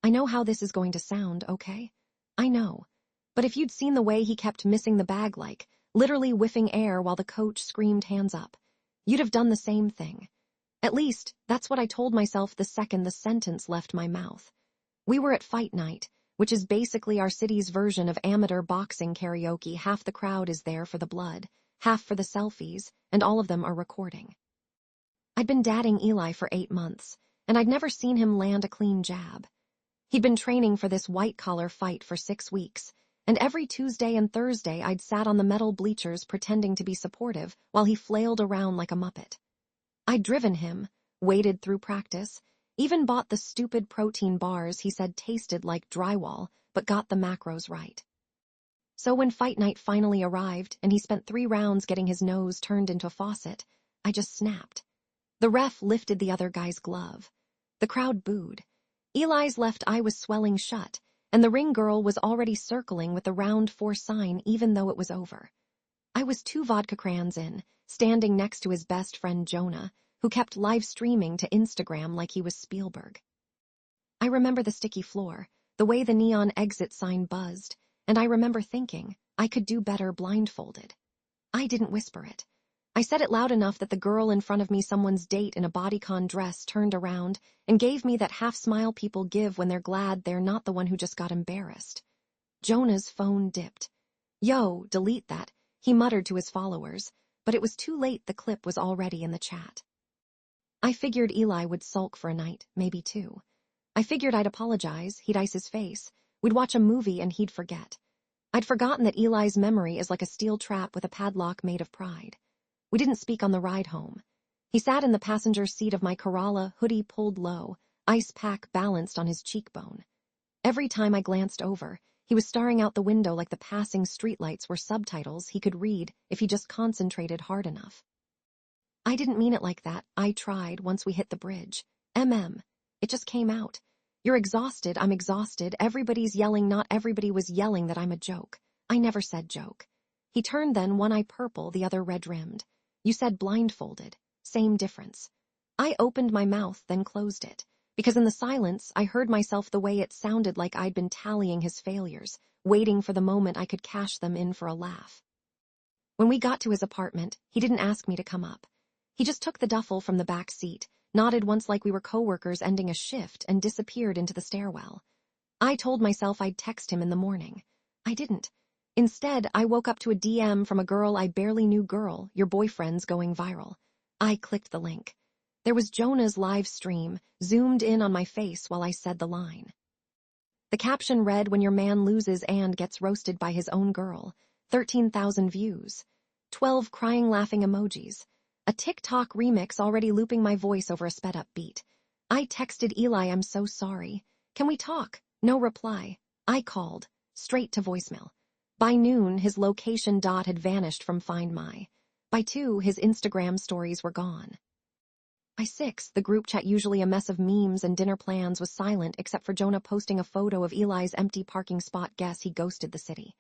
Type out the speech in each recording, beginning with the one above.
I know how this is going to sound, okay? I know. But if you'd seen the way he kept missing the bag literally whiffing air while the coach screamed hands up, you'd have done the same thing. At least, that's what I told myself the second the sentence left my mouth. We were at fight night, which is basically our city's version of amateur boxing karaoke. Half the crowd is there for the blood, half for the selfies, and all of them are recording. I'd been dating Eli for 8 months, and I'd never seen him land a clean jab. He'd been training for this white-collar fight for 6 weeks, and every Tuesday and Thursday I'd sat on the metal bleachers pretending to be supportive while he flailed around like a muppet. I'd driven him, waded through practice, even bought the stupid protein bars he said tasted like drywall, but got the macros right. So when fight night finally arrived and he spent 3 rounds getting his nose turned into a faucet, I just snapped. The ref lifted the other guy's glove. The crowd booed. Eli's left eye was swelling shut, and the ring girl was already circling with the round 4 sign even though it was over. I was 2 vodka crayons in, standing next to his best friend Jonah, who kept live streaming to Instagram like he was Spielberg. I remember the sticky floor, the way the neon exit sign buzzed, and I remember thinking I could do better blindfolded. I didn't whisper it. I said it loud enough that the girl in front of me, someone's date in a bodycon dress, turned around and gave me that half smile people give when they're glad they're not the one who just got embarrassed. Jonah's phone dipped. "Yo, delete that," he muttered to his followers, but it was too late. The clip was already in the chat. I figured Eli would sulk for a night, maybe 2. I figured I'd apologize, he'd ice his face, we'd watch a movie and he'd forget. I'd forgotten that Eli's memory is like a steel trap with a padlock made of pride. We didn't speak on the ride home. He sat in the passenger seat of my Corolla, hoodie pulled low, ice pack balanced on his cheekbone. Every time I glanced over, he was staring out the window like the passing streetlights were subtitles he could read if he just concentrated hard enough. I didn't mean it like that. I tried once we hit the bridge. It just came out. You're exhausted, I'm exhausted, everybody's yelling. Not everybody was yelling that I'm a joke. I never said joke. He turned then, one eye purple, the other red-rimmed. You said blindfolded. Same difference. I opened my mouth, then closed it, because in the silence I heard myself the way it sounded like I'd been tallying his failures, waiting for the moment I could cash them in for a laugh. When we got to his apartment, he didn't ask me to come up. He just took the duffel from the back seat, nodded once like we were coworkers ending a shift, and disappeared into the stairwell. I told myself I'd text him in the morning. I didn't. Instead, I woke up to a DM from a girl I barely knew. "Girl, your boyfriend's going viral." I clicked the link. There was Jonah's live stream, zoomed in on my face while I said the line. The caption read, "When your man loses and gets roasted by his own girl." 13,000 views. 12 crying laughing emojis. A TikTok remix already looping my voice over a sped-up beat. I texted Eli, "I'm so sorry. Can we talk?" No reply. I called. Straight to voicemail. By noon, his location dot had vanished from Find My. By 2, his Instagram stories were gone. By 6, the group chat, usually a mess of memes and dinner plans, was silent except for Jonah posting a photo of Eli's empty parking spot. Guess he ghosted the city.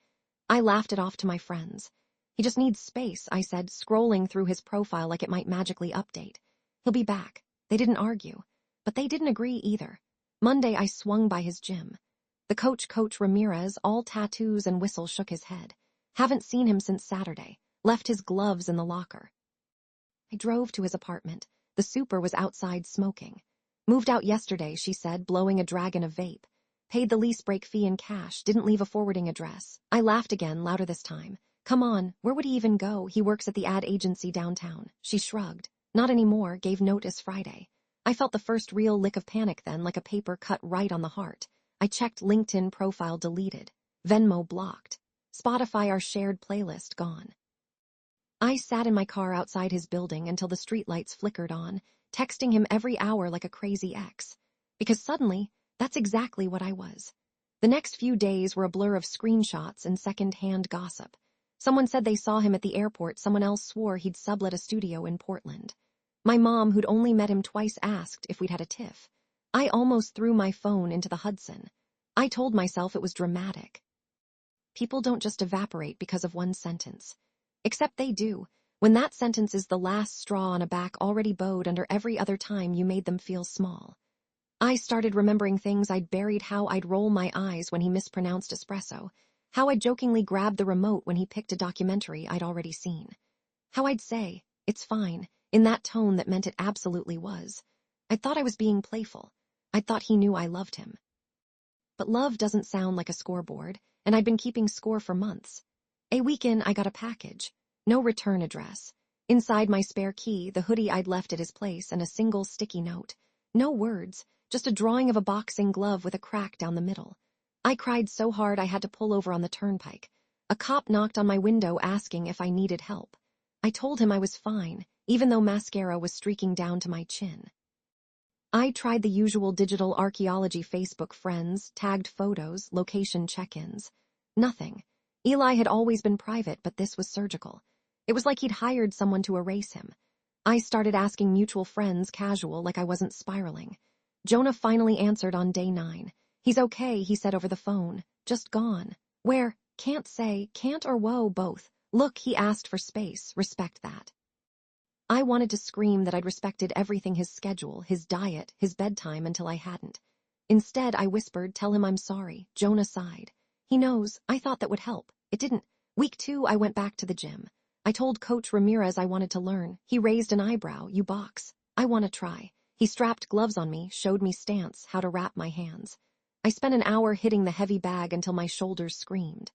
I laughed it off to my friends. He just needs space, I said, scrolling through his profile like it might magically update. He'll be back. They didn't argue. But they didn't agree either. Monday, I swung by his gym. The Coach Ramirez, all tattoos and whistle, shook his head. Haven't seen him since Saturday. Left his gloves in the locker. I drove to his apartment. The super was outside smoking. Moved out yesterday, she said, blowing a dragon of vape. Paid the lease break fee in cash, didn't leave a forwarding address. I laughed again, louder this time. Come on, where would he even go? He works at the ad agency downtown. She shrugged. Not anymore, gave notice Friday. I felt the first real lick of panic then, like a paper cut right on the heart. I checked LinkedIn profile deleted. Venmo blocked. Spotify, our shared playlist, gone. I sat in my car outside his building until the streetlights flickered on, texting him every hour like a crazy ex. Because suddenly, that's exactly what I was. The next few days were a blur of screenshots and second-hand gossip. Someone said they saw him at the airport, someone else swore he'd sublet a studio in Portland. My mom, who'd only met him twice, asked if we'd had a tiff. I almost threw my phone into the Hudson. I told myself it was dramatic. People don't just evaporate because of one sentence. Except they do, when that sentence is the last straw on a back already bowed under every other time you made them feel small. I started remembering things I'd buried, how I'd roll my eyes when he mispronounced espresso, how I'd jokingly grab the remote when he picked a documentary I'd already seen, how I'd say, "It's fine," in that tone that meant it absolutely was. I thought I was being playful. I thought he knew I loved him. But love doesn't sound like a scoreboard, and I'd been keeping score for months. A week in, I got a package. No return address. Inside, my spare key, the hoodie I'd left at his place, and a single sticky note. No words, just a drawing of a boxing glove with a crack down the middle. I cried so hard I had to pull over on the turnpike. A cop knocked on my window asking if I needed help. I told him I was fine, even though mascara was streaking down to my chin. I tried the usual digital archaeology: Facebook friends, tagged photos, location check-ins. Nothing. Eli had always been private, but this was surgical. It was like he'd hired someone to erase him. I started asking mutual friends casual, like I wasn't spiraling. Jonah finally answered on day 9. "He's okay," he said over the phone. "Just gone." Where? Can't say, can't or whoa, both. Look, he asked for space. Respect that. I wanted to scream that I'd respected everything: his schedule, his diet, his bedtime, until I hadn't. Instead, I whispered, "Tell him I'm sorry." Jonah sighed. "He knows. I thought that would help." It didn't. Week 2, I went back to the gym. I told Coach Ramirez I wanted to learn. He raised an eyebrow. "You box?" "I want to try." He strapped gloves on me, showed me stance, how to wrap my hands. I spent an hour hitting the heavy bag until my shoulders screamed.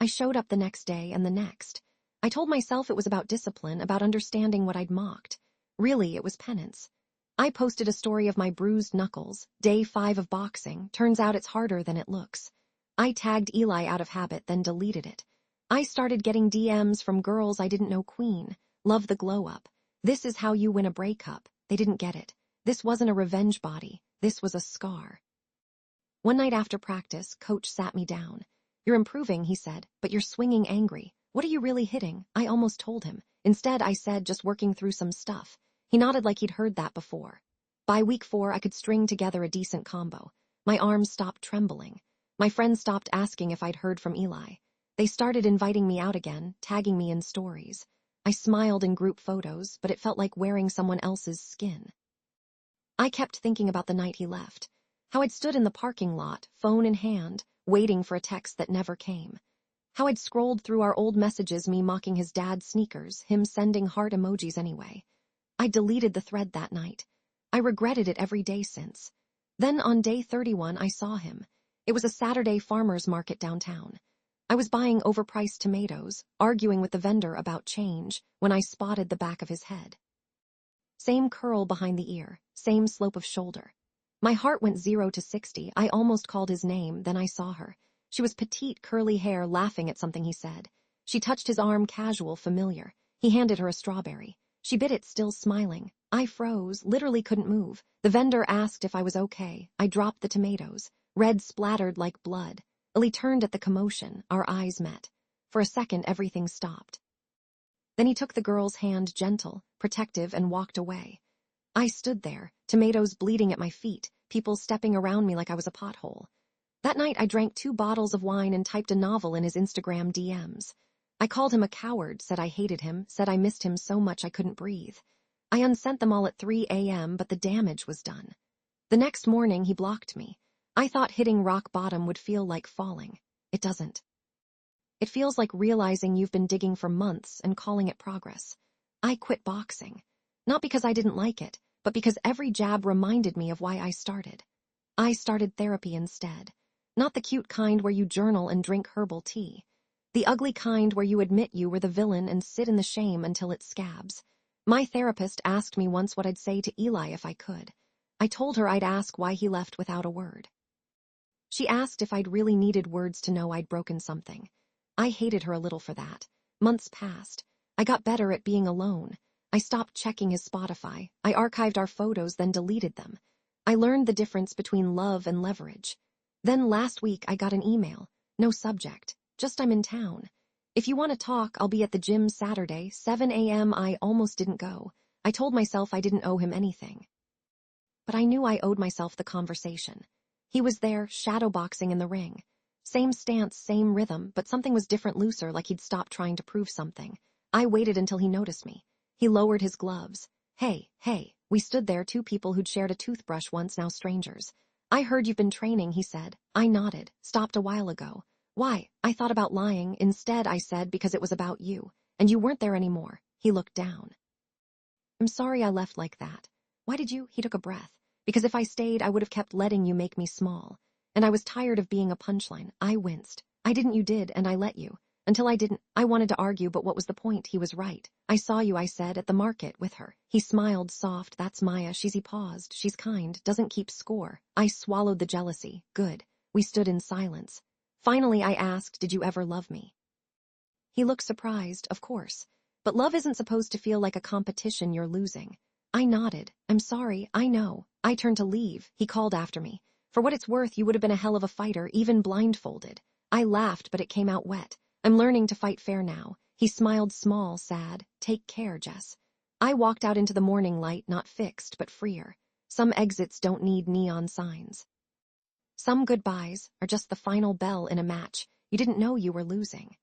I showed up the next day and the next. I told myself it was about discipline, about understanding what I'd mocked. Really, it was penance. I posted a story of my bruised knuckles. Day 5 of boxing. Turns out it's harder than it looks. I tagged Eli out of habit, then deleted it. I started getting DMs from girls I didn't know. "Queen. Love the glow up. This is how you win a breakup." They didn't get it. This wasn't a revenge body. This was a scar. One night after practice, Coach sat me down. "You're improving," he said, "but you're swinging angry. What are you really hitting?" I almost told him. Instead, I said, "Just working through some stuff." He nodded like he'd heard that before. By week 4, I could string together a decent combo. My arms stopped trembling. My friends stopped asking if I'd heard from Eli. They started inviting me out again, tagging me in stories. I smiled in group photos, but it felt like wearing someone else's skin. I kept thinking about the night he left. How I'd stood in the parking lot, phone in hand, waiting for a text that never came. How I'd scrolled through our old messages, me mocking his dad's sneakers, him sending heart emojis anyway. I deleted the thread that night. I regretted it every day since. Then on day 31, I saw him. It was a Saturday farmer's market downtown. I was buying overpriced tomatoes, arguing with the vendor about change, when I spotted the back of his head. Same curl behind the ear, same slope of shoulder. My heart went 0 to 60. I almost called his name, then I saw her. She was petite, curly hair, laughing at something he said. She touched his arm, casual, familiar. He handed her a strawberry. She bit it, still smiling. I froze, literally couldn't move. The vendor asked if I was okay. I dropped the tomatoes. Red splattered like blood. Ellie turned at the commotion. Our eyes met. For a second, everything stopped. Then he took the girl's hand, gentle, protective, and walked away. I stood there, tomatoes bleeding at my feet, people stepping around me like I was a pothole. That night, I drank 2 bottles of wine and typed a novel in his Instagram DMs. I called him a coward, said I hated him, said I missed him so much I couldn't breathe. I unsent them all at 3 a.m., but the damage was done. The next morning, he blocked me. I thought hitting rock bottom would feel like falling. It doesn't. It feels like realizing you've been digging for months and calling it progress. I quit boxing. Not because I didn't like it, but because every jab reminded me of why I started. I started therapy instead. Not the cute kind where you journal and drink herbal tea. The ugly kind where you admit you were the villain and sit in the shame until it scabs. My therapist asked me once what I'd say to Eli if I could. I told her I'd ask why he left without a word. She asked if I'd really needed words to know I'd broken something. I hated her a little for that. Months passed. I got better at being alone. I stopped checking his Spotify. I archived our photos, then deleted them. I learned the difference between love and leverage. Then last week I got an email. No subject. Just I'm in town. If you want to talk, I'll be at the gym Saturday, 7 a.m. I almost didn't go. I told myself I didn't owe him anything. But I knew I owed myself the conversation. He was there, shadowboxing in the ring. Same stance, same rhythm, but something was different, looser, like he'd stopped trying to prove something. I waited until he noticed me. He lowered his gloves. Hey, We stood there, two people who'd shared a toothbrush once, now strangers. I heard you've been training, he said. I nodded. Stopped a while ago. Why? I thought about lying. Instead, I said, because it was about you. And you weren't there anymore. He looked down. I'm sorry I left like that. Why did you? He took a breath. Because if I stayed, I would have kept letting you make me small. And I was tired of being a punchline. I winced. I didn't, you did, and I let you. Until I didn't. I wanted to argue, but what was the point? He was right. I saw you, I said, at the market with her. He smiled soft. That's Maya. He paused. She's kind, doesn't keep score. I swallowed the jealousy. Good. We stood in silence. Finally, I asked, did you ever love me? He looked surprised, of course. But love isn't supposed to feel like a competition you're losing. I nodded. I'm sorry, I know. I turned to leave. He called after me. For what it's worth, you would have been a hell of a fighter, even blindfolded. I laughed, but it came out wet. I'm learning to fight fair now. He smiled small, sad. Take care, Jess. I walked out into the morning light, not fixed, but freer. Some exits don't need neon signs. Some goodbyes are just the final bell in a match you didn't know you were losing.